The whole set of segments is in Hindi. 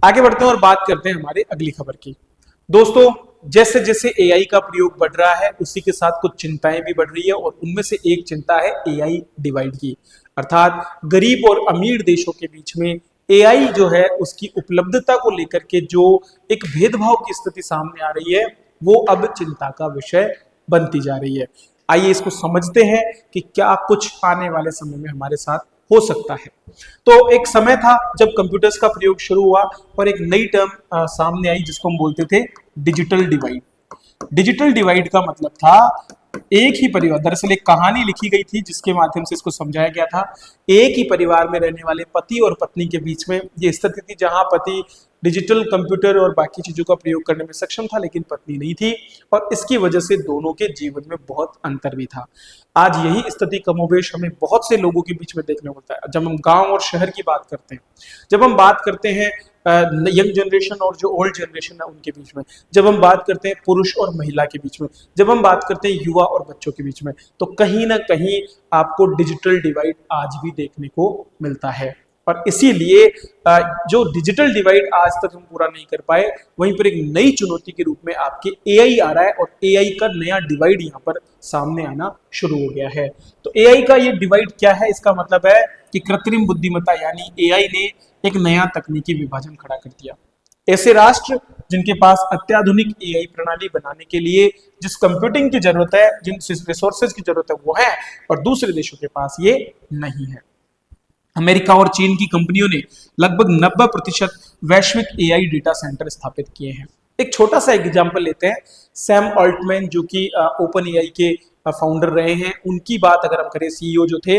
आगे बढ़ते हैं और बात करते हैं हमारे अगली खबर की। दोस्तों, जैसे जैसे एआई का प्रयोग बढ़ रहा है उसी के साथ कुछ चिंताएं भी बढ़ रही है और उनमें से एक चिंता है एआई डिवाइड की, अर्थात गरीब और अमीर देशों के बीच में एआई जो है उसकी उपलब्धता को लेकर के जो एक भेदभाव की स्थिति सामने आ रही है वो अब चिंता का विषय बनती जा रही है। आइए इसको समझते हैं कि क्या कुछ आने वाले समय में हमारे साथ हो सकता है। तो एक समय था जब कंप्यूटर्स का प्रयोग शुरू हुआ और एक नई टर्म सामने आई जिसको हम बोलते थे डिजिटल डिवाइड। डिजिटल डिवाइड का मतलब था एक ही परिवार, दरअसल एक कहानी लिखी गई थी जिसके माध्यम से इसको समझाया गया था। एक ही परिवार में रहने वाले पति और पत्नी के बीच में ये स्थिति थी जहां पति डिजिटल कंप्यूटर और बाकी चीजों का प्रयोग करने में सक्षम था लेकिन पत्नी नहीं थी और इसकी वजह से दोनों के जीवन में बहुत अंतर भी था। आज यही स्थिति कमोबेश हमें बहुत से लोगों के बीच में देखने को मिलता है। जब हम गांव और शहर की बात करते हैं, जब हम बात करते हैं यंग जनरेशन और जो ओल्ड जनरेशन है उनके बीच में, जब हम बात करते हैं पुरुष और महिला के बीच में, जब हम बात करते हैं युवा और बच्चों के बीच में, तो कहीं ना कहीं आपको डिजिटल डिवाइड आज भी देखने को मिलता है। और इसीलिए जो डिजिटल डिवाइड आज तक हम पूरा नहीं कर पाए, वहीं पर एक नई चुनौती के रूप में आपके एआई आ रहा है और एआई का नया डिवाइड यहाँ पर सामने आना शुरू हो गया है। तो एआई का ये डिवाइड क्या है? इसका मतलब है कि कृत्रिम बुद्धिमत्ता यानी एआई ने एक नया तकनीकी विभाजन खड़ा कर दिया। ऐसे राष्ट्र जिनके पास अत्याधुनिक एआई प्रणाली बनाने के लिए जिस कंप्यूटिंग की जरूरत है, जिन रिसोर्सेज की जरूरत है वो है, और दूसरे देशों के पास ये नहीं है। अमेरिका और चीन की कंपनियों ने लगभग 90% वैश्विक एआई डेटा सेंटर स्थापित किए हैं। एक छोटा सा एग्जांपल लेते हैं, सैम ऑल्टमैन जो कि ओपन एआई के फाउंडर रहे हैं, उनकी बात अगर हम करें, सीईओ जो थे,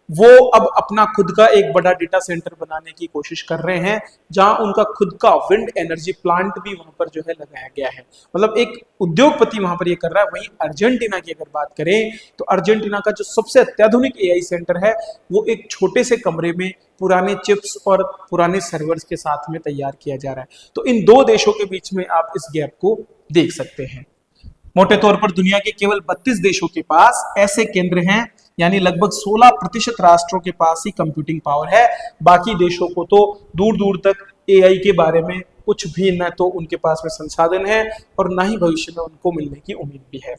वो अब अपना खुद का एक बड़ा डेटा सेंटर बनाने की कोशिश कर रहे हैं जहां उनका खुद का विंड एनर्जी प्लांट भी वहां पर जो है लगाया गया है। मतलब एक उद्योगपति वहां पर ये कर रहा है। वहीं अर्जेंटीना की अगर बात करें तो अर्जेंटीना का जो सबसे अत्याधुनिक एआई सेंटर है वो एक छोटे से कमरे में पुराने चिप्स और पुराने सर्वर्स के साथ में तैयार किया जा रहा है। तो इन दो देशों के बीच में आप इस गैप को देख सकते हैं। मोटे तौर पर दुनिया के केवल 32 देशों के पास ऐसे केंद्र हैं, यानी लगभग 16% राष्ट्रों के पास ही कंप्यूटिंग पावर है। बाकी देशों को तो दूर दूर तक एआई के बारे में कुछ भी न तो उनके पास में संसाधन है और ना ही भविष्य में उनको मिलने की उम्मीद भी है।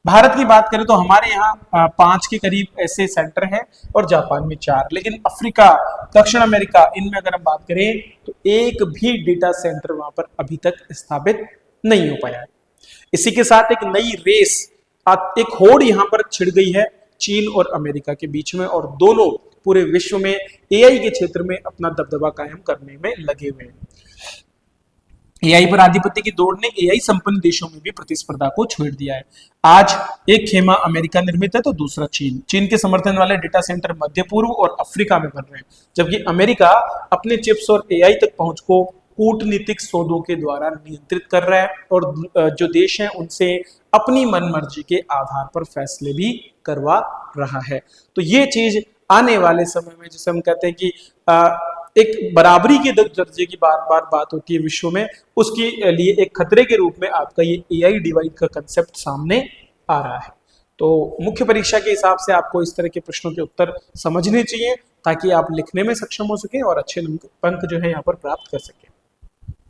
भारत की बात करें तो हमारे यहाँ 5 के करीब ऐसे सेंटर हैं और जापान में 4, लेकिन अफ्रीका, दक्षिण अमेरिका, इनमें अगर हम बात करें तो एक भी डेटा सेंटर वहां पर अभी तक स्थापित नहीं हो पाया है। इसी के साथ एक नई रेस, एक होड़ यहां पर छिड़ गई है चीन और अमेरिका के बीच में, और दोनों पूरे विश्व में एआई के क्षेत्र में अपना दबदबा कायम करने में लगे हुए हैं। एआई पर आधिपत्य की दौड़ ने एआई संपन्न देशों में भी प्रतिस्पर्धा को छेड़ दिया है। आज एक खेमा अमेरिका निर्मित है तो दूसरा चीन। चीन के समर्थन वाले डेटा सेंटर मध्य पूर्व और अफ्रीका में बन रहे हैं, जबकि अमेरिका अपने चिप्स और एआई तक पहुंच को कूटनीतिक सौदों के द्वारा नियंत्रित कर रहा है और जो देश हैं उनसे अपनी मनमर्जी के आधार पर फैसले भी करवा रहा है। तो ये चीज आने वाले समय में, जिसे हम कहते हैं कि एक बराबरी के दर्जे की बार बार बात होती है विश्व में, उसके लिए एक खतरे के रूप में आपका ये एआई डिवाइड का कंसेप्ट सामने आ रहा है। तो मुख्य परीक्षा के हिसाब से आपको इस तरह के प्रश्नों के उत्तर समझने चाहिए ताकि आप लिखने में सक्षम हो सके और अच्छे अंक जो है यहाँ पर प्राप्त कर सके।